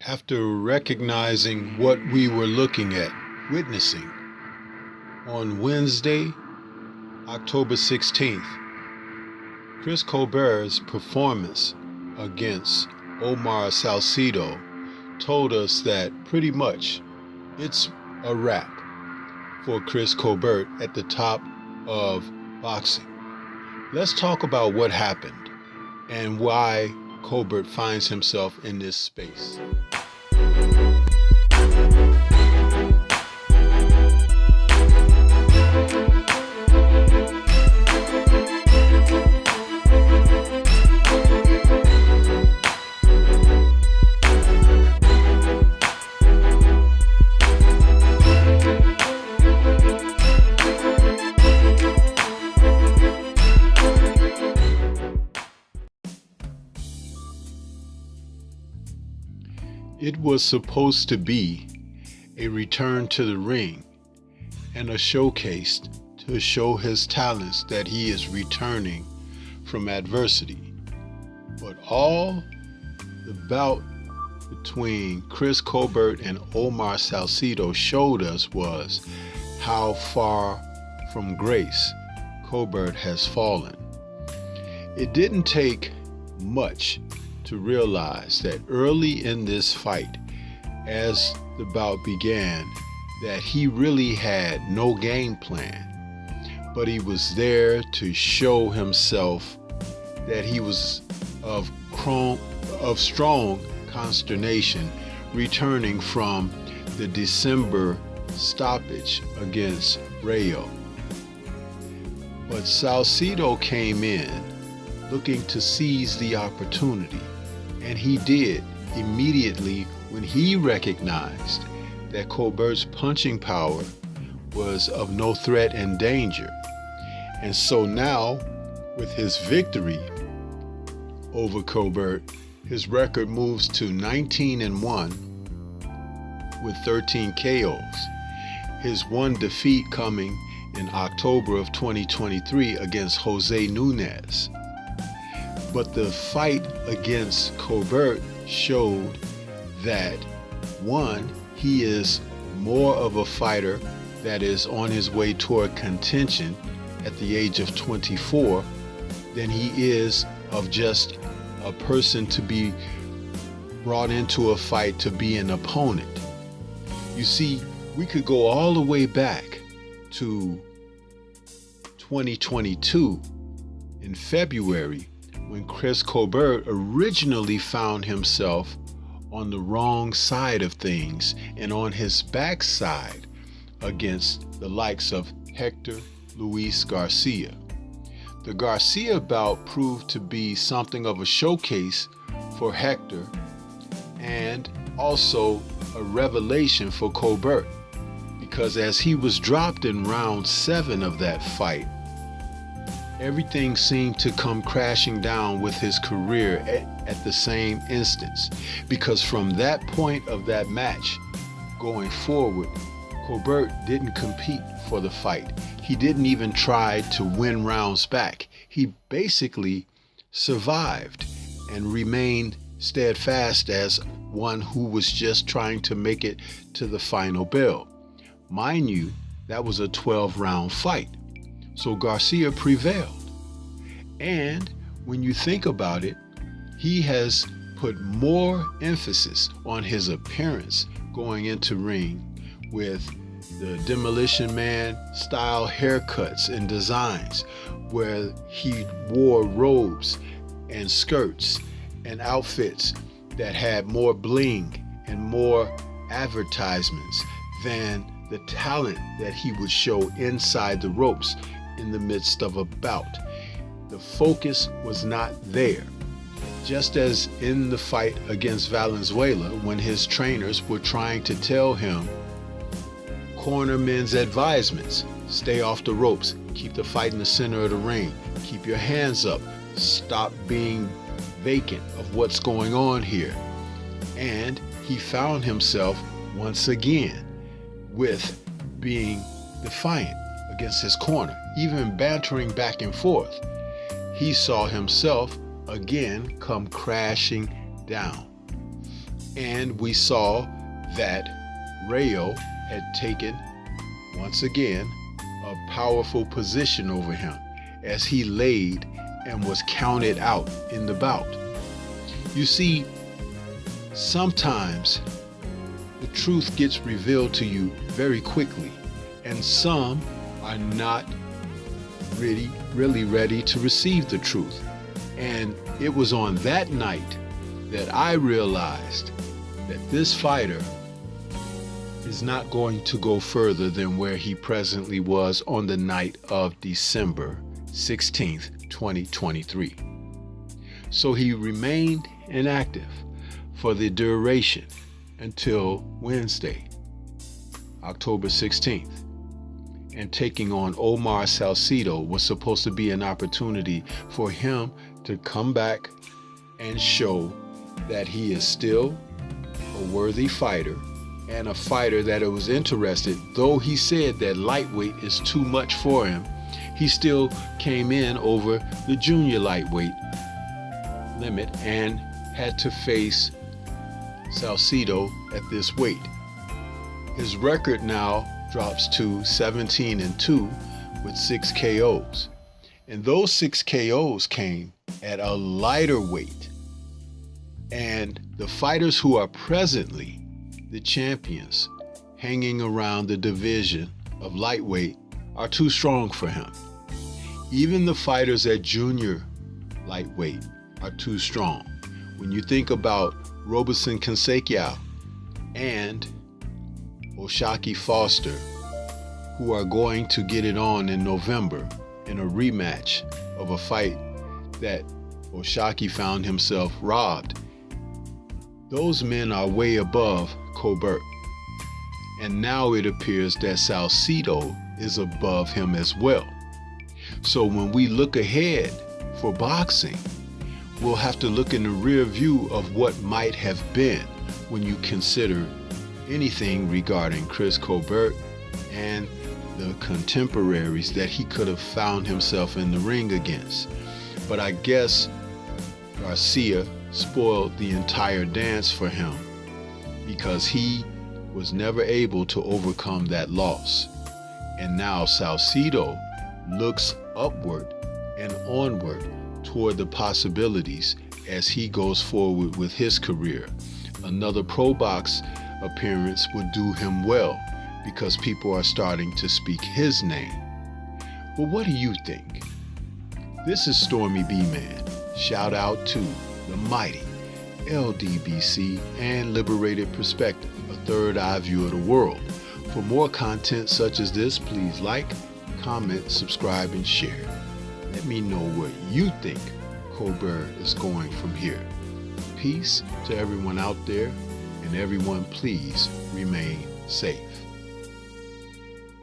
After recognizing what we were looking at, witnessing, on Wednesday, October 16th, Chris Colbert's performance against Omar Salcido told us that pretty much it's a wrap for Chris Colbert at the top of boxing. Let's talk about what happened and why Colbert finds himself in this space. It was supposed to be a return to the ring and a showcase to show his talents that he is returning from adversity. But all the bout between Chris Colbert and Omar Salcido showed us was how far from grace Cobert has fallen. It didn't take much to realize that early in this fight, as the bout began, that he really had no game plan, but he was there to show himself that he was of strong consternation, returning from the December stoppage against Rayo. But Salcido came in looking to seize the opportunity. And he did immediately when he recognized that Colbert's punching power was of no threat and danger. And so now, with his victory over Colbert, his record moves to 19-1 with 13 KOs. His one defeat coming in October of 2023 against Jose Nunez. But the fight against Cobert showed that, one, he is more of a fighter that is on his way toward contention at the age of 24 than he is of just a person to be brought into a fight to be an opponent. You see, we could go all the way back to 2022 in February, when Chris Colbert originally found himself on the wrong side of things and on his backside against the likes of Hector Luis Garcia. The Garcia bout proved to be something of a showcase for Hector and also a revelation for Colbert, because as he was dropped in round 7 of that fight, everything seemed to come crashing down with his career at the same instance, because from that point of that match going forward, Colbert didn't compete for the fight. He didn't even try to win rounds back. He basically survived and remained steadfast as one who was just trying to make it to the final bell. Mind you, that was a 12-round fight. So Garcia prevailed. And when you think about it, he has put more emphasis on his appearance going into ring with the Demolition Man style haircuts and designs, where he wore robes and skirts and outfits that had more bling and more advertisements than the talent that he would show inside the ropes in the midst of a bout. The focus was not there. Just as in the fight against Valenzuela, when his trainers were trying to tell him, cornermen's advisements, stay off the ropes, keep the fight in the center of the ring, keep your hands up, stop being vacant of what's going on here. And he found himself once again with being defiant against his corner, even bantering back and forth. He saw himself again come crashing down. And we saw that Rayo had taken, once again, a powerful position over him as he laid and was counted out in the bout. You see, sometimes the truth gets revealed to you very quickly, and some are not really ready to receive the truth. And it was on that night that I realized that this fighter is not going to go further than where he presently was on the night of December 16th, 2023. So he remained inactive for the duration until Wednesday, October 16th. And taking on Omar Salcido was supposed to be an opportunity for him to come back and show that he is still a worthy fighter and a fighter that was interested. Though he said that lightweight is too much for him, he still came in over the junior lightweight limit and had to face Salcido at this weight. His record now drops to 17-2 with 6 KOs. And those 6 KOs came at a lighter weight. And the fighters who are presently the champions hanging around the division of lightweight are too strong for him. Even the fighters at junior lightweight are too strong. When you think about Roberson Consequia and O'Shaquie Foster, who are going to get it on in November in a rematch of a fight that O'Shaquie found himself robbed, those men are way above Cobert. And now it appears that Salcido is above him as well. So when we look ahead for boxing, we'll have to look in the rear view of what might have been when you consider anything regarding Chris Colbert and the contemporaries that he could have found himself in the ring against. But I guess Garcia spoiled the entire dance for him because he was never able to overcome that loss. And now Salcido looks upward and onward toward the possibilities as he goes forward with his career. Another Pro Box appearance would do him well because people are starting to speak his name. But what do you think? This is Stormy B-Man. Shout out to the mighty LDBC and Liberated Perspective, a third eye view of the world. For more content such as this, please like, comment, subscribe, and share. Let me know what you think Cobert is going from here. Peace to everyone out there, and everyone please remain safe.